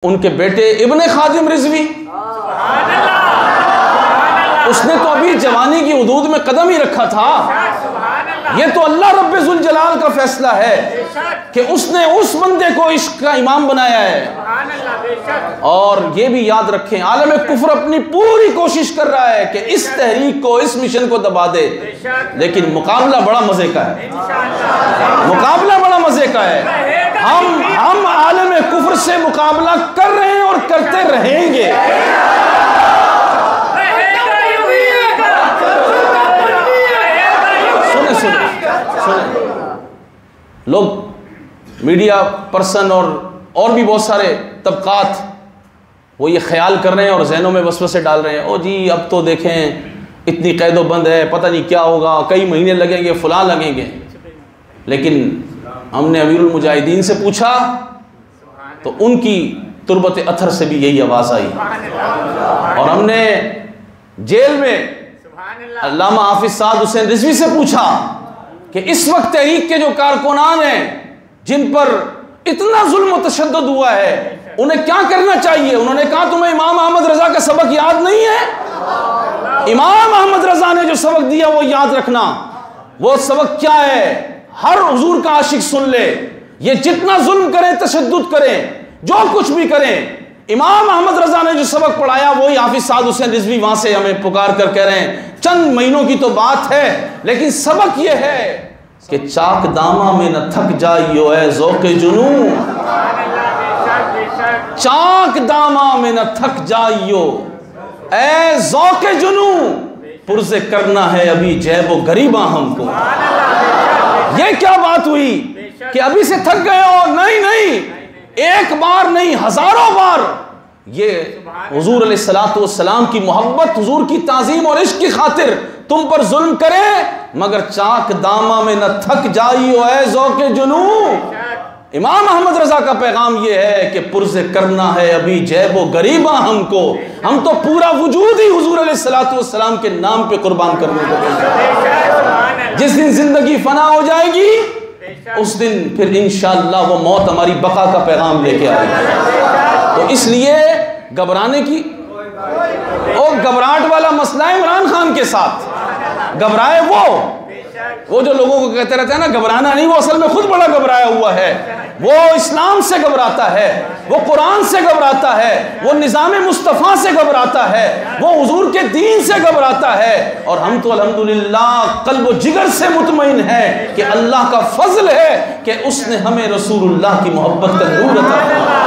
उनके बेटे इब्ने खादिम रिजवी, उसने तो अभी जवानी की हुदूद में कदम ही रखा था। ये तो अल्लाह रब्बे जुल जलाल का फैसला है कि उसने उस बंदे को इश्क का इमाम बनाया है। और ये भी याद रखें, आलम कुफ्र अपनी पूरी कोशिश कर रहा है कि इस तहरीक को, इस मिशन को दबा दे, लेकिन मुकाबला बड़ा मजे का है। मुकाबला बड़ा मजे का है। हम आलम कुफ्र से मुकाबला कर रहे हैं और करते रहेंगे। सुने लोग, मीडिया पर्सन और भी बहुत सारे तबकात वो ये ख्याल कर रहे हैं और जहनों में वसवसे डाल रहे हैं, ओ जी अब तो देखें इतनी कैदो बंद है, पता नहीं क्या होगा, कई महीने लगेंगे, फुला लगेंगे। लेकिन हमने अमीरुल मुजाहिदीन से पूछा तो उनकी तुरबत अथर से भी यही आवाज़ आई। और हमने जेल में अल्लामा हाफिज साद हुसैन रिजवी से पूछा कि इस वक्त तहरीक के जो कारकुनान हैं जिन पर इतना जुल्म और तशद्दुद हुआ है, उन्हें क्या करना चाहिए। उन्होंने कहा तुम्हें इमाम अहमद रजा का सबक याद नहीं है? इमाम अहमद रजा ने जो सबक दिया वो याद रखना। वो सबक क्या है? हर हुजूर का आशिक सुन ले, ये जितना जुल्म करें, तशद्दुद करें, जो कुछ भी करें, इमाम अहमद रजा ने जो सबक पढ़ाया वही हाफिज साद हुसैन रिजवी वहां से हमें पुकार कर कह रहे हैं। चंद महीनों की तो बात है, लेकिन सबक यह है कि चाक दामा में न थक जाइयो ऐ ज़ौक़े जुनू, चाक दामा में न थक जाइयो ऐ ज़ौक़े जुनू, पुरज़े करना है अभी जैबो गरीबा हमको। ये क्या बात हुई कि अभी से थक गए हो? नहीं, एक बार नहीं, हजारों बार ये हुजूर अलैहिस्सलातु वस्सलाम की मोहब्बत, हुजूर की ताज़ीम और इश्क की खातिर तुम पर जुल्म करे, मगर चाक दामा में न थक जाइयो ऐ ज़ौक़े जुनू। इमाम अहमद रजा का पैगाम ये है कि पुरज़े करना है अभी जैबो गरीबा हमको। हम तो पूरा वजूद ही हुजूर अलैहिस्सलातु वस्सलाम के नाम पे कुर्बान करने को। जिस दिन जिंदगी फना हो जाएगी उस दिन फिर इंशाअल्लाह वो मौत हमारी बका का पैगाम लेके आएगी। तो इसलिए घबराने की और घबराहट वाला मसला इमरान खान के साथ। घबराए वो जो लोगों को कहते रहते हैं ना घबराना नहीं, वो असल में खुद बड़ा घबराया हुआ है। वो इस्लाम से घबराता है, वो कुरान से घबराता है, वो निज़ाम मुस्तफ़ा से घबराता है, वो हुजूर के दीन से घबराता है। और हम तो अल्हम्दुलिल्लाह क़ल्ब जिगर से मुतमईन है कि अल्लाह का फजल है कि उसने हमें रसूलुल्लाह की मोहब्बत का नूर अता किया।